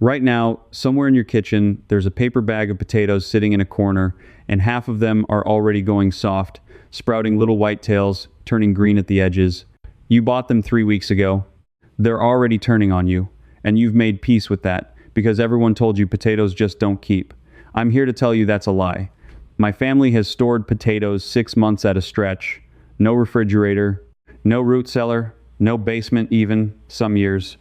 Right now, somewhere in your kitchen, there's a paper bag of potatoes sitting in a corner, and half of them are already going soft, sprouting little white tails, turning green at the edges. You bought them 3 weeks ago. They're already turning on you, and you've made peace with that because everyone told you potatoes just don't keep. I'm here to tell you that's a lie. My family has stored potatoes 6 months at a stretch. No refrigerator, no root cellar, no basement even, some years.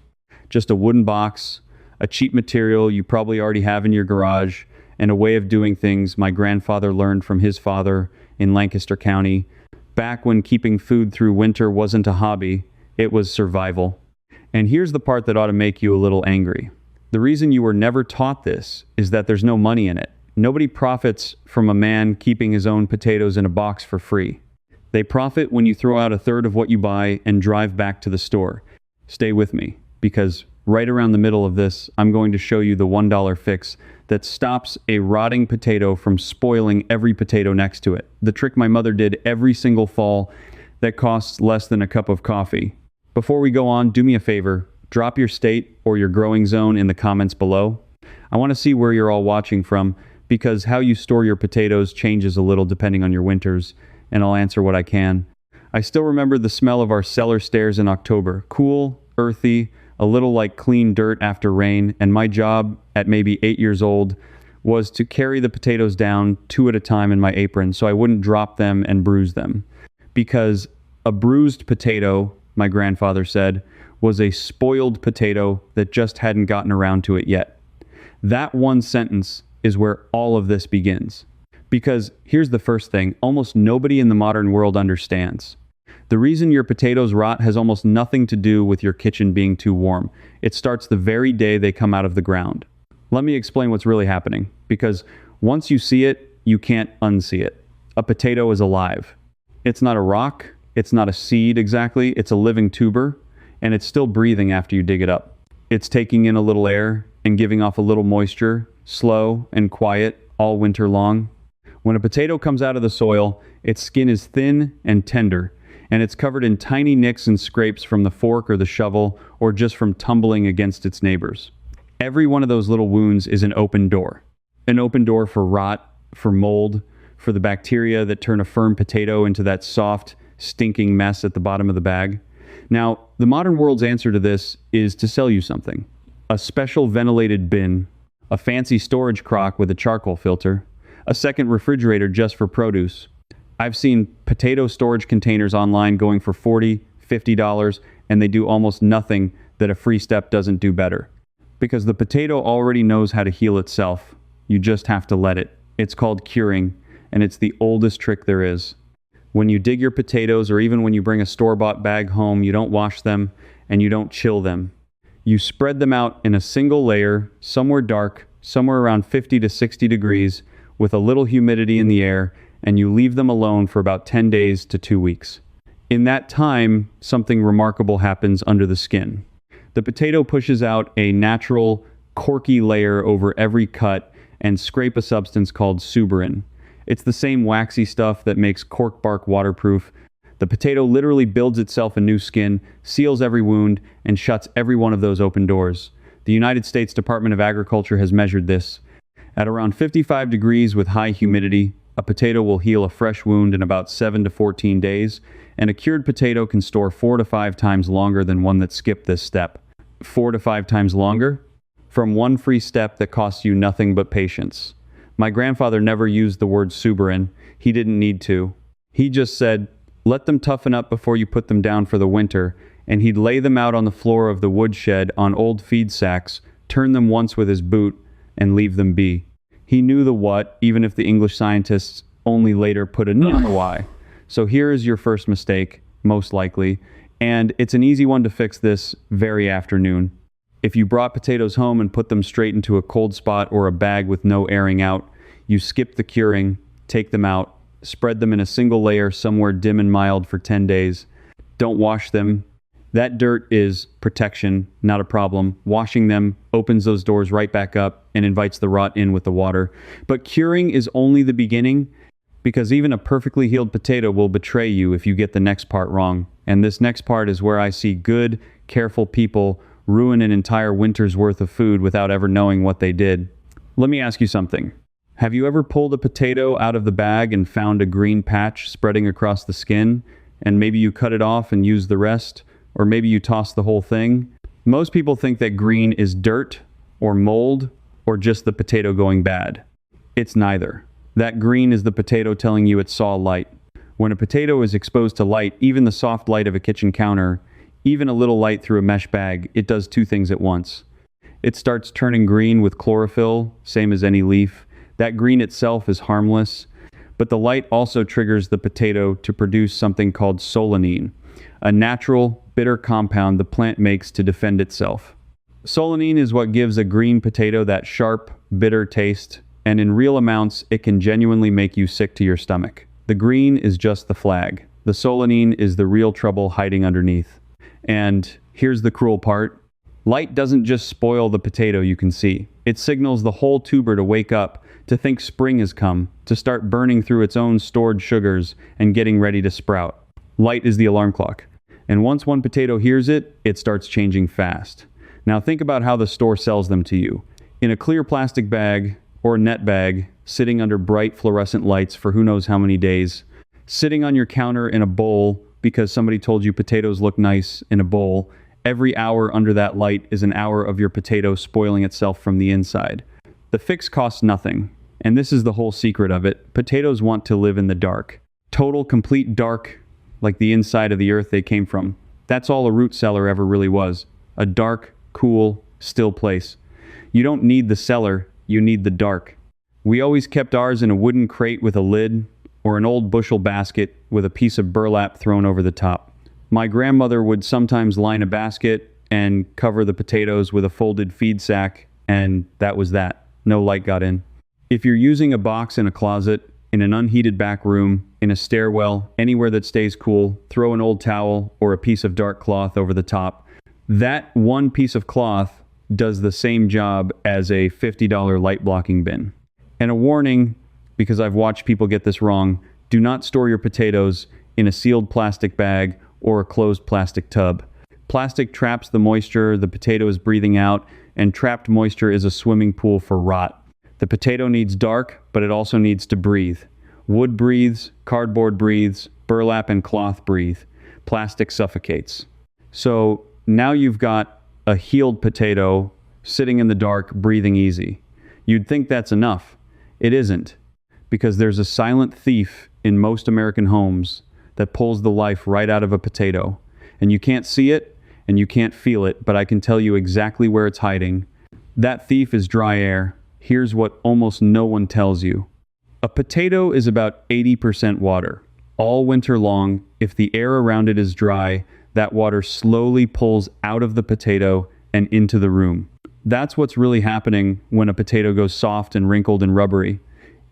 Just a wooden box, a cheap material you probably already have in your garage, and a way of doing things my grandfather learned from his father in Lancaster County. Back when keeping food through winter wasn't a hobby, it was survival. And here's the part that ought to make you a little angry. The reason you were never taught this is that there's no money in it. Nobody profits from a man keeping his own potatoes in a box for free. They profit when you throw out a third of what you buy and drive back to the store. Stay with me, because right around the middle of this, I'm going to show you the $1 fix that stops a rotting potato from spoiling every potato next to it. The trick my mother did every single fall that costs less than a cup of coffee. Before we go on, do me a favor. Drop your state or your growing zone in the comments below. I want to see where you're all watching from, because how you store your potatoes changes a little depending on your winters, and I'll answer what I can. I still remember the smell of our cellar stairs in October. Cool, earthy, a little like clean dirt after rain, and my job at maybe 8 years old was to carry the potatoes down 2 at a time in my apron so I wouldn't drop them and bruise them. Because a bruised potato, my grandfather said, was a spoiled potato that just hadn't gotten around to it yet. That one sentence is where all of this begins. Because here's the first thing, almost nobody in the modern world understands. The reason your potatoes rot has almost nothing to do with your kitchen being too warm. It starts the very day they come out of the ground. Let me explain what's really happening, because once you see it, you can't unsee it. A potato is alive. It's not a rock, it's not a seed exactly, it's a living tuber, and it's still breathing after you dig it up. It's taking in a little air and giving off a little moisture, slow and quiet all winter long. When a potato comes out of the soil, its skin is thin and tender, and it's covered in tiny nicks and scrapes from the fork or the shovel, or just from tumbling against its neighbors. Every one of those little wounds is an open door. An open door for rot, for mold, for the bacteria that turn a firm potato into that soft, stinking mess at the bottom of the bag. Now, the modern world's answer to this is to sell you something. A special ventilated bin, a fancy storage crock with a charcoal filter, a second refrigerator just for produce. I've seen potato storage containers online going for $40, $50, and they do almost nothing that a free step doesn't do better. Because the potato already knows how to heal itself. You just have to let it. It's called curing, and it's the oldest trick there is. When you dig your potatoes, or even when you bring a store-bought bag home, you don't wash them and you don't chill them. You spread them out in a single layer, somewhere dark, somewhere around 50 to 60 degrees, with a little humidity in the air, and you leave them alone for about 10 days to 2 weeks. In that time, something remarkable happens under the skin. The potato pushes out a natural, corky layer over every cut and scrape a substance called suberin. It's the same waxy stuff that makes cork bark waterproof. The potato literally builds itself a new skin, seals every wound, and shuts every one of those open doors. The United States Department of Agriculture has measured this. At around 55 degrees with high humidity, a potato will heal a fresh wound in about 7 to 14 days, and a cured potato can store 4 to 5 times longer than one that skipped this step. 4 to 5 times longer? From one free step that costs you nothing but patience. My grandfather never used the word suberin. He didn't need to. He just said, let them toughen up before you put them down for the winter, and he'd lay them out on the floor of the woodshed on old feed sacks, turn them once with his boot, and leave them be. He knew the what, even if the English scientists only later put a why. So here is your first mistake, most likely, and it's an easy one to fix this very afternoon. If you brought potatoes home and put them straight into a cold spot or a bag with no airing out, you skip the curing, take them out, spread them in a single layer somewhere dim and mild for 10 days. Don't wash them. That dirt is protection, not a problem. Washing them opens those doors right back up and invites the rot in with the water. But curing is only the beginning, because even a perfectly healed potato will betray you if you get the next part wrong. And this next part is where I see good, careful people ruin an entire winter's worth of food without ever knowing what they did. Let me ask you something. Have you ever pulled a potato out of the bag and found a green patch spreading across the skin, and maybe you cut it off and use the rest, or maybe you toss the whole thing? Most people think that green is dirt, or mold, or just the potato going bad. It's neither. That green is the potato telling you it saw light. When a potato is exposed to light, even the soft light of a kitchen counter, even a little light through a mesh bag, it does two things at once. It starts turning green with chlorophyll, same as any leaf. That green itself is harmless, but the light also triggers the potato to produce something called solanine, a natural, bitter compound the plant makes to defend itself. Solanine is what gives a green potato that sharp, bitter taste, and in real amounts, it can genuinely make you sick to your stomach. The green is just the flag. The solanine is the real trouble hiding underneath. And here's the cruel part. Light doesn't just spoil the potato you can see. It signals the whole tuber to wake up, to think spring has come, to start burning through its own stored sugars and getting ready to sprout. Light is the alarm clock. And once one potato hears it, it starts changing fast. Now think about how the store sells them to you. In a clear plastic bag or a net bag, sitting under bright fluorescent lights for who knows how many days, sitting on your counter in a bowl because somebody told you potatoes look nice in a bowl. Every hour under that light is an hour of your potato spoiling itself from the inside. The fix costs nothing, and this is the whole secret of it. Potatoes want to live in the dark. Total, complete dark, like the inside of the earth they came from. That's all a root cellar ever really was. A dark, cool, still place. You don't need the cellar, you need the dark. We always kept ours in a wooden crate with a lid, or an old bushel basket with a piece of burlap thrown over the top. My grandmother would sometimes line a basket and cover the potatoes with a folded feed sack, and that was that. No light got in. If you're using a box in a closet, in an unheated back room, in a stairwell, anywhere that stays cool, throw an old towel or a piece of dark cloth over the top. That one piece of cloth does the same job as a $50 light blocking bin. And a warning, because I've watched people get this wrong, do not store your potatoes in a sealed plastic bag or a closed plastic tub. Plastic traps the moisture the potato is breathing out, and trapped moisture is a swimming pool for rot. The potato needs dark, but it also needs to breathe. Wood breathes, cardboard breathes, burlap and cloth breathe. Plastic suffocates. So now you've got a healed potato sitting in the dark, breathing easy. You'd think that's enough. It isn't, because there's a silent thief in most American homes that pulls the life right out of a potato. And you can't see it, and you can't feel it, but I can tell you exactly where it's hiding. That thief is dry air. Here's what almost no one tells you. A potato is about 80% water. All winter long, if the air around it is dry, that water slowly pulls out of the potato and into the room. That's what's really happening when a potato goes soft and wrinkled and rubbery.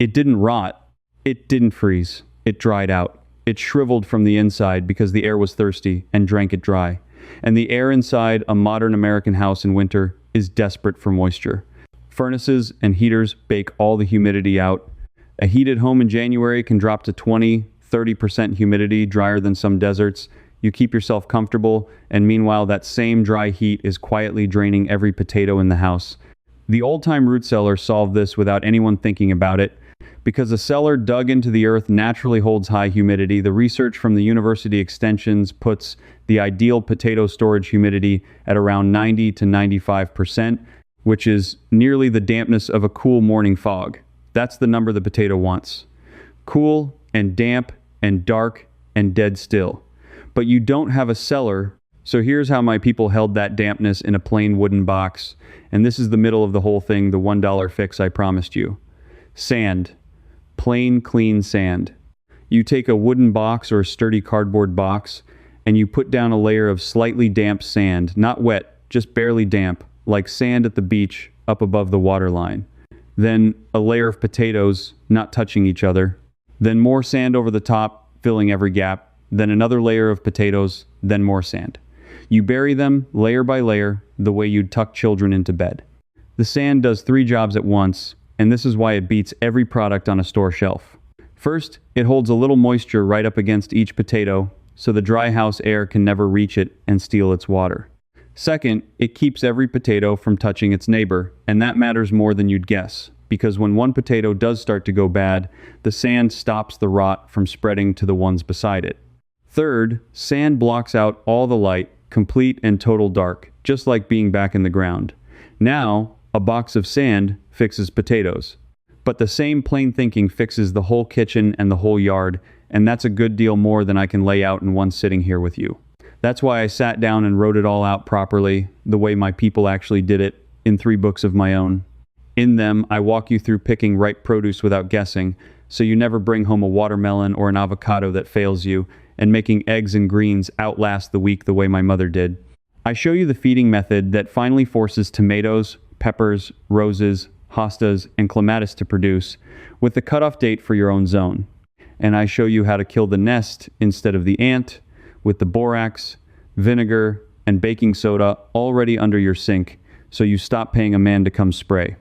It didn't rot. It didn't freeze. It dried out. It shriveled from the inside because the air was thirsty and drank it dry. And the air inside a modern American house in winter is desperate for moisture. Furnaces and heaters bake all the humidity out. A heated home in January can drop to 20-30% humidity, drier than some deserts. You keep yourself comfortable, and meanwhile that same dry heat is quietly draining every potato in the house. The old-time root cellar solved this without anyone thinking about it. Because a cellar dug into the earth naturally holds high humidity, the research from the university extensions puts the ideal potato storage humidity at around 90-95%, which is nearly the dampness of a cool morning fog. That's the number the potato wants. Cool and damp and dark and dead still. But you don't have a cellar, so here's how my people held that dampness in a plain wooden box. And this is the middle of the whole thing, the $1 fix I promised you. Sand. Plain, clean sand. You take a wooden box or a sturdy cardboard box, and you put down a layer of slightly damp sand, not wet, just barely damp, like sand at the beach up above the waterline. Then a layer of potatoes, not touching each other. Then more sand over the top, filling every gap. Then another layer of potatoes, then more sand. You bury them layer by layer, the way you'd tuck children into bed. The sand does 3 jobs at once, and this is why it beats every product on a store shelf. First, it holds a little moisture right up against each potato, so the dry house air can never reach it and steal its water. Second, it keeps every potato from touching its neighbor, and that matters more than you'd guess, because when one potato does start to go bad, the sand stops the rot from spreading to the ones beside it. Third, sand blocks out all the light, complete and total dark, just like being back in the ground. Now, a box of sand fixes potatoes. But the same plain thinking fixes the whole kitchen and the whole yard, and that's a good deal more than I can lay out in one sitting here with you. That's why I sat down and wrote it all out properly, the way my people actually did it, in 3 books of my own. In them, I walk you through picking ripe produce without guessing, so you never bring home a watermelon or an avocado that fails you, and making eggs and greens outlast the week the way my mother did. I show you the feeding method that finally forces tomatoes, peppers, roses, hostas, and clematis to produce, with the cutoff date for your own zone. And I show you how to kill the nest instead of the ant, with the borax, vinegar, and baking soda already under your sink, so you stop paying a man to come spray.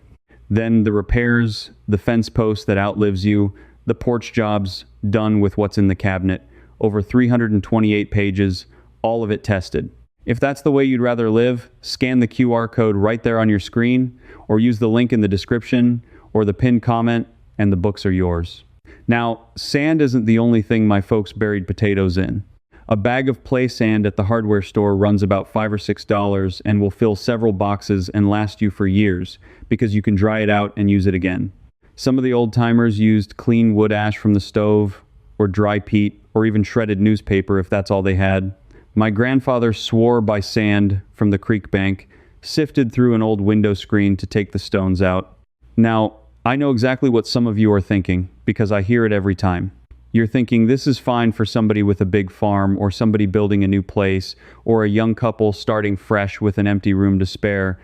Then the repairs, the fence post that outlives you, the porch jobs done with what's in the cabinet, over 328 pages, all of it tested. If that's the way you'd rather live, scan the QR code right there on your screen, or use the link in the description, or the pinned comment, and the books are yours. Now, sand isn't the only thing my folks buried potatoes in. A bag of play sand at the hardware store runs about $5 or $6 and will fill several boxes and last you for years, because you can dry it out and use it again. Some of the old timers used clean wood ash from the stove, or dry peat, or even shredded newspaper if that's all they had. My grandfather swore by sand from the creek bank, sifted through an old window screen to take the stones out. Now, I know exactly what some of you are thinking, because I hear it every time. You're thinking this is fine for somebody with a big farm, or somebody building a new place, or a young couple starting fresh with an empty room to spare.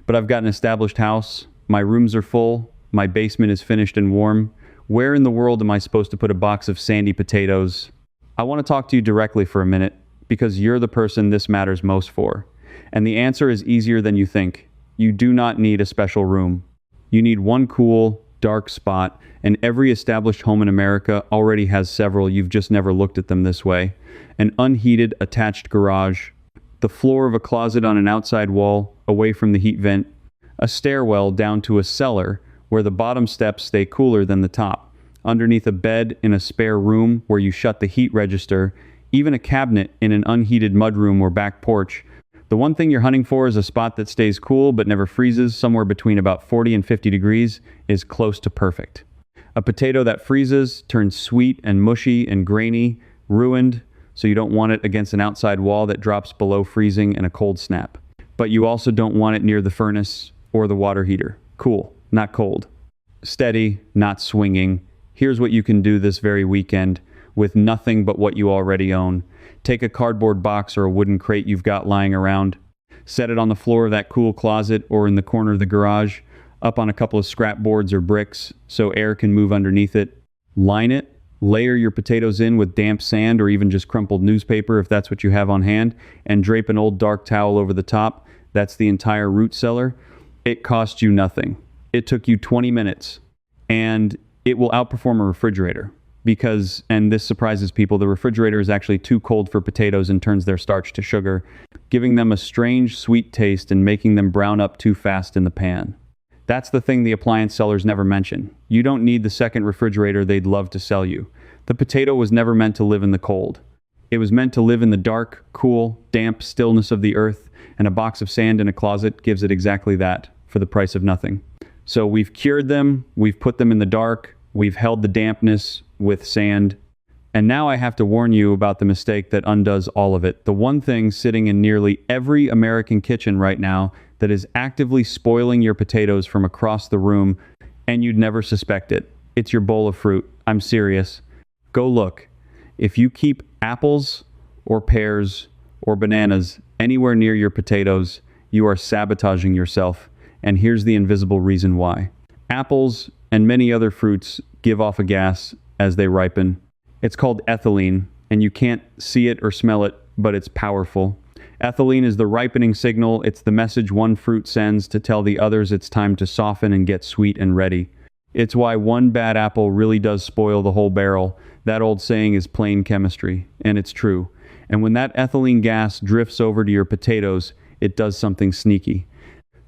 But I've got an established house, my rooms are full, my basement is finished and warm. Where in the world am I supposed to put a box of sandy potatoes? I want to talk to you directly for a minute, because you're the person this matters most for. And the answer is easier than you think. You do not need a special room. You need one cool, dark spot, and every established home in America already has several. You've just never looked at them this way. An unheated attached garage, the floor of a closet on an outside wall away from the heat vent, a stairwell down to a cellar where the bottom steps stay cooler than the top, underneath a bed in a spare room where you shut the heat register, even a cabinet in an unheated mudroom or back porch. The one thing you're hunting for is a spot that stays cool but never freezes. Somewhere between about 40 and 50 degrees is close to perfect. A potato that freezes turns sweet and mushy and grainy, ruined, so you don't want it against an outside wall that drops below freezing in a cold snap. But you also don't want it near the furnace or the water heater. Cool, not cold. Steady, not swinging. Here's what you can do this very weekend with nothing but what you already own. Take a cardboard box or a wooden crate you've got lying around. Set it on the floor of that cool closet or in the corner of the garage, up on a couple of scrap boards or bricks so air can move underneath it. Line it. Layer your potatoes in with damp sand or even just crumpled newspaper if that's what you have on hand, and drape an old dark towel over the top. That's the entire root cellar. It cost you nothing. It took you 20 minutes, and it will outperform a refrigerator. Because, and this surprises people, the refrigerator is actually too cold for potatoes and turns their starch to sugar, giving them a strange sweet taste and making them brown up too fast in the pan. That's the thing the appliance sellers never mention. You don't need the second refrigerator they'd love to sell you. The potato was never meant to live in the cold. It was meant to live in the dark, cool, damp stillness of the earth, and a box of sand in a closet gives it exactly that for the price of nothing. So we've cured them, we've put them in the dark, we've held the dampness with sand, and now I have to warn you about the mistake that undoes all of it. The one thing sitting in nearly every American kitchen right now that is actively spoiling your potatoes from across the room, and you'd never suspect it. It's your bowl of fruit. I'm serious. Go look. If you keep apples or pears or bananas anywhere near your potatoes, you are sabotaging yourself. And here's the invisible reason why. Apples and many other fruits give off a gas as they ripen. It's called ethylene, and you can't see it or smell it, but it's powerful. Ethylene is the ripening signal. It's the message one fruit sends to tell the others it's time to soften and get sweet and ready. It's why one bad apple really does spoil the whole barrel. That old saying is plain chemistry, and it's true. And when that ethylene gas drifts over to your potatoes, it does something sneaky.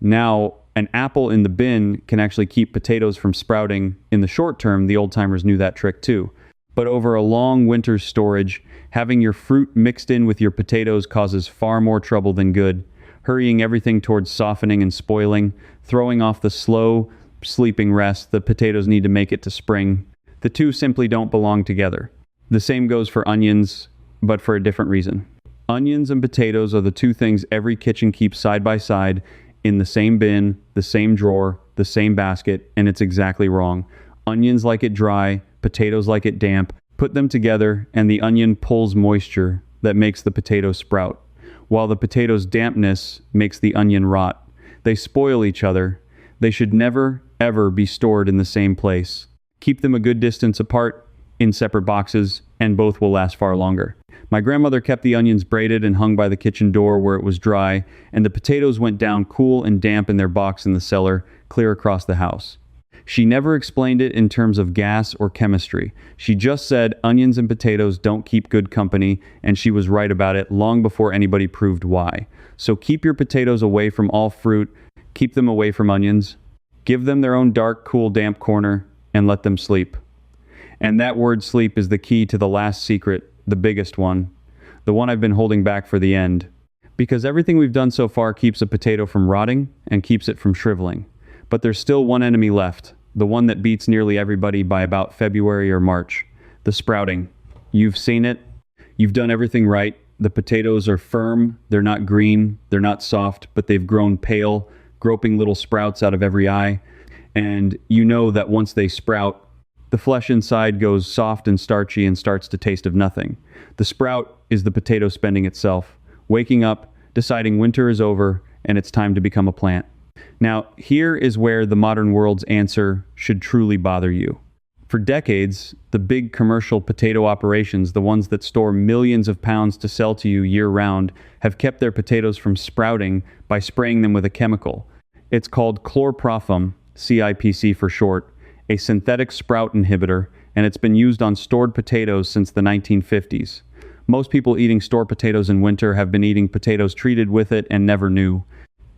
Now, an apple in the bin can actually keep potatoes from sprouting in the short term. The old timers knew that trick too. But over a long winter's storage, having your fruit mixed in with your potatoes causes far more trouble than good, hurrying everything towards softening and spoiling, throwing off the slow, sleeping rest the potatoes need to make it to spring. The two simply don't belong together. The same goes for onions, but for a different reason. Onions and potatoes are the two things every kitchen keeps side by side in the same bin, the same drawer, the same basket, and it's exactly wrong. Onions like it dry, potatoes like it damp. Put them together and the onion pulls moisture that makes the potato sprout, while the potato's dampness makes the onion rot. They spoil each other. They should never, ever be stored in the same place. Keep them a good distance apart in separate boxes, and both will last far longer. My grandmother kept the onions braided and hung by the kitchen door where it was dry, and the potatoes went down cool and damp in their box in the cellar, clear across the house. She never explained it in terms of gas or chemistry. She just said onions and potatoes don't keep good company, and she was right about it long before anybody proved why. So keep your potatoes away from all fruit, keep them away from onions, give them their own dark, cool, damp corner, and let them sleep. And that word sleep is the key to the last secret, the biggest one, the one I've been holding back for the end. Because everything we've done so far keeps a potato from rotting and keeps it from shriveling. But there's still one enemy left, the one that beats nearly everybody by about February or March, the sprouting. You've seen it. You've done everything right. The potatoes are firm. They're not green. They're not soft, but they've grown pale, groping little sprouts out of every eye. And you know that once they sprout, the flesh inside goes soft and starchy and starts to taste of nothing. The sprout is the potato spending itself, waking up, deciding winter is over, and it's time to become a plant. Now, here is where the modern world's answer should truly bother you. For decades, the big commercial potato operations, the ones that store millions of pounds to sell to you year-round, have kept their potatoes from sprouting by spraying them with a chemical. It's called chlorprothum, CIPC for short, a synthetic sprout inhibitor, and it's been used on stored potatoes since the 1950s. Most people eating store potatoes in winter have been eating potatoes treated with it and never knew.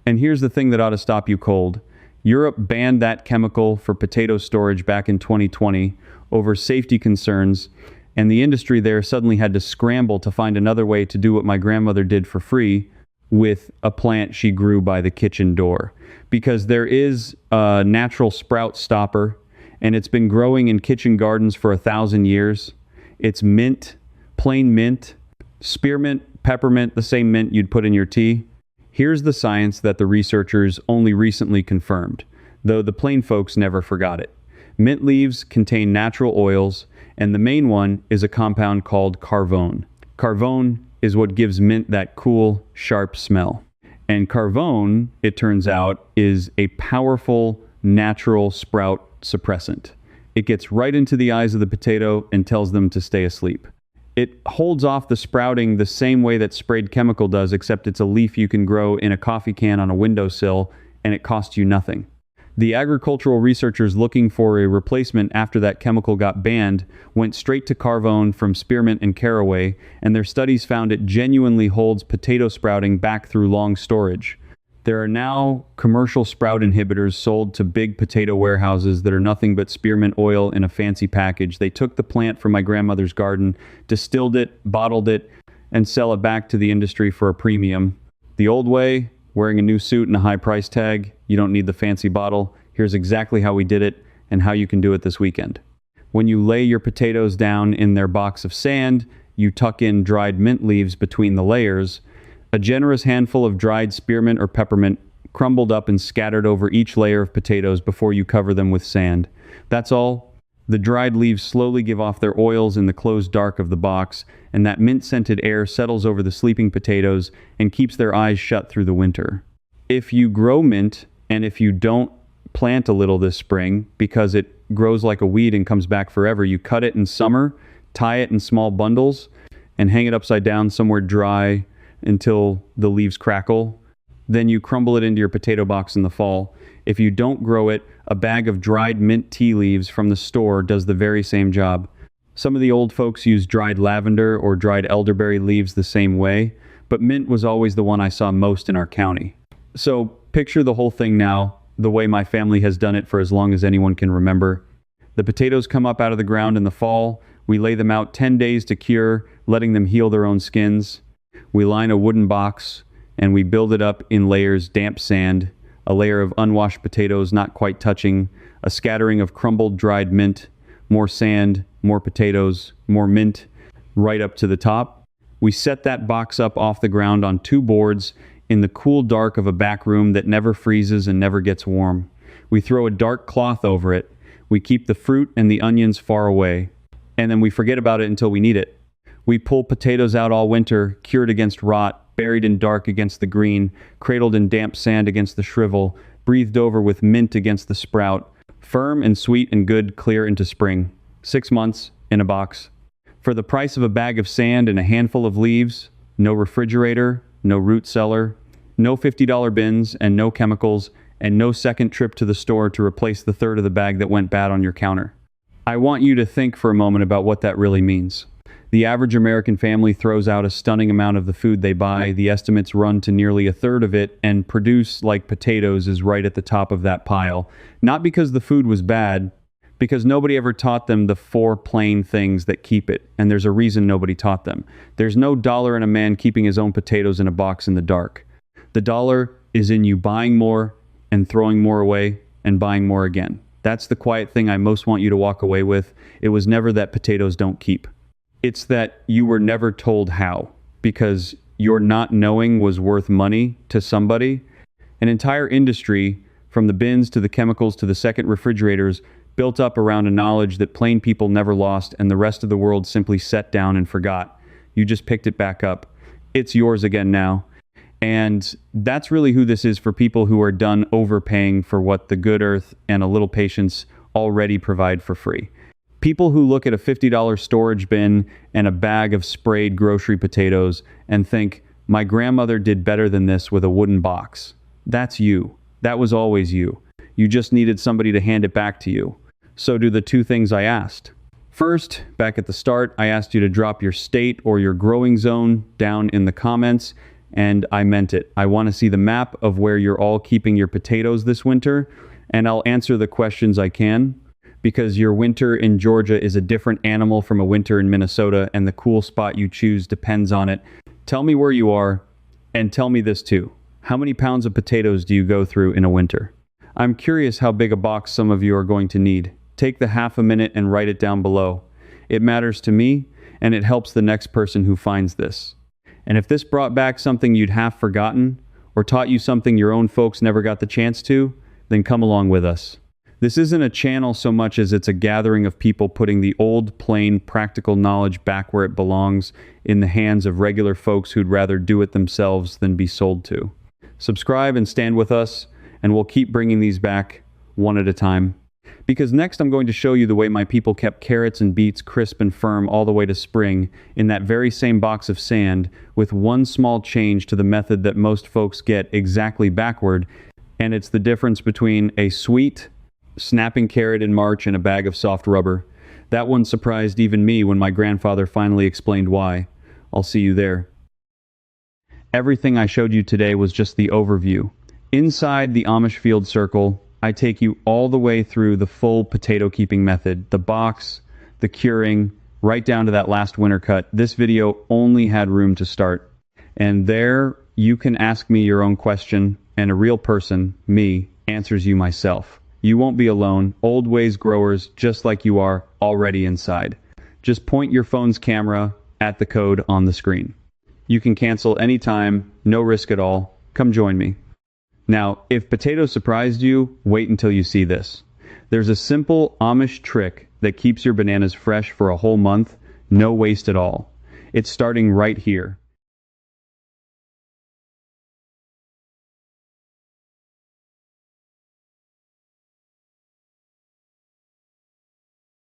And here's the thing that ought to stop you cold. Europe banned that chemical for potato storage back in 2020 over safety concerns, and the industry there suddenly had to scramble to find another way to do what my grandmother did for free with a plant she grew by the kitchen door. Because there is a natural sprout stopper, and it's been growing in kitchen gardens for 1,000 years. It's mint, plain mint, spearmint, peppermint, the same mint you'd put in your tea. Here's the science that the researchers only recently confirmed, though the plain folks never forgot it. Mint leaves contain natural oils, and the main one is a compound called carvone. Carvone is what gives mint that cool, sharp smell. And carvone, it turns out, is a powerful, natural sprout suppressant. It gets right into the eyes of the potato and tells them to stay asleep. It holds off the sprouting the same way that sprayed chemical does, except it's a leaf you can grow in a coffee can on a windowsill, and it costs you nothing. The agricultural researchers looking for a replacement after that chemical got banned went straight to carvone from spearmint and caraway, and their studies found it genuinely holds potato sprouting back through long storage. There are now commercial sprout inhibitors sold to big potato warehouses that are nothing but spearmint oil in a fancy package. They took the plant from my grandmother's garden, distilled it, bottled it, and sell it back to the industry for a premium. The old way, wearing a new suit and a high price tag, you don't need the fancy bottle. Here's exactly how we did it and how you can do it this weekend. When you lay your potatoes down in their box of sand, you tuck in dried mint leaves between the layers. A generous handful of dried spearmint or peppermint crumbled up and scattered over each layer of potatoes before you cover them with sand. That's all. The dried leaves slowly give off their oils in the closed dark of the box, and that mint-scented air settles over the sleeping potatoes and keeps their eyes shut through the winter. If you grow mint, and if you don't plant a little this spring because it grows like a weed and comes back forever, you cut it in summer, tie it in small bundles, and hang it upside down somewhere dry until the leaves crackle. Then you crumble it into your potato box in the fall. If you don't grow it, a bag of dried mint tea leaves from the store does the very same job. Some of the old folks use dried lavender or dried elderberry leaves the same way, but mint was always the one I saw most in our county. So picture the whole thing now, the way my family has done it for as long as anyone can remember. The potatoes come up out of the ground in the fall. We lay them out 10 days to cure, letting them heal their own skins. We line a wooden box, and we build it up in layers: damp sand, a layer of unwashed potatoes not quite touching, a scattering of crumbled dried mint, more sand, more potatoes, more mint, right up to the top. We set that box up off the ground on 2 boards in the cool dark of a back room that never freezes and never gets warm. We throw a dark cloth over it. We keep the fruit and the onions far away, and then we forget about it until we need it. We pull potatoes out all winter, cured against rot, buried in dark against the green, cradled in damp sand against the shrivel, breathed over with mint against the sprout, firm and sweet and good clear into spring. 6 months in a box. For the price of a bag of sand and a handful of leaves, no refrigerator, no root cellar, no $50 bins, and no chemicals, and no second trip to the store to replace the third of the bag that went bad on your counter. I want you to think for a moment about what that really means. The average American family throws out a stunning amount of the food they buy. The estimates run to nearly a third of it, and produce like potatoes is right at the top of that pile. Not because the food was bad, because nobody ever taught them the 4 plain things that keep it, and there's a reason nobody taught them. There's no dollar in a man keeping his own potatoes in a box in the dark. The dollar is in you buying more and throwing more away and buying more again. That's the quiet thing I most want you to walk away with. It was never that potatoes don't keep. It's that you were never told how, because your not knowing was worth money to somebody. An entire industry, from the bins to the chemicals to the second refrigerators, built up around a knowledge that plain people never lost and the rest of the world simply set down and forgot. You just picked it back up. It's yours again now. And that's really who this is for people who are done overpaying for what the good earth and a little patience already provide for free. People who look at a $50 storage bin and a bag of sprayed grocery potatoes and think, my grandmother did better than this with a wooden box. That's you. That was always you. You just needed somebody to hand it back to you. So do the 2 things I asked. First, back at the start, I asked you to drop your state or your growing zone down in the comments, and I meant it. I want to see the map of where you're all keeping your potatoes this winter, and I'll answer the questions I can, because your winter in Georgia is a different animal from a winter in Minnesota, and the cool spot you choose depends on it. Tell me where you are, and tell me this too. How many pounds of potatoes do you go through in a winter? I'm curious how big a box some of you are going to need. Take the half a minute and write it down below. It matters to me, and it helps the next person who finds this. And if this brought back something you'd half forgotten, or taught you something your own folks never got the chance to, then come along with us. This isn't a channel so much as it's a gathering of people putting the old, plain, practical knowledge back where it belongs, in the hands of regular folks who'd rather do it themselves than be sold to. Subscribe and stand with us, and we'll keep bringing these back one at a time. Because next I'm going to show you the way my people kept carrots and beets crisp and firm all the way to spring in that very same box of sand, with one small change to the method that most folks get exactly backward, and it's the difference between a sweet, snapping carrot in March and a bag of soft rubber. That one surprised even me when my grandfather finally explained why. I'll see you there. Everything I showed you today was just the overview. Inside the Amish field circle, I take you all the way through the full potato keeping method, the box, the curing, right down to that last winter cut. This video only had room to start. And there you can ask me your own question, and a real person, me, answers you myself. You won't be alone. Old ways growers, just like you are, already inside. Just point your phone's camera at the code on the screen. You can cancel anytime, no risk at all. Come join me. Now, if potatoes surprised you, wait until you see this. There's a simple Amish trick that keeps your bananas fresh for a whole month, no waste at all. It's starting right here.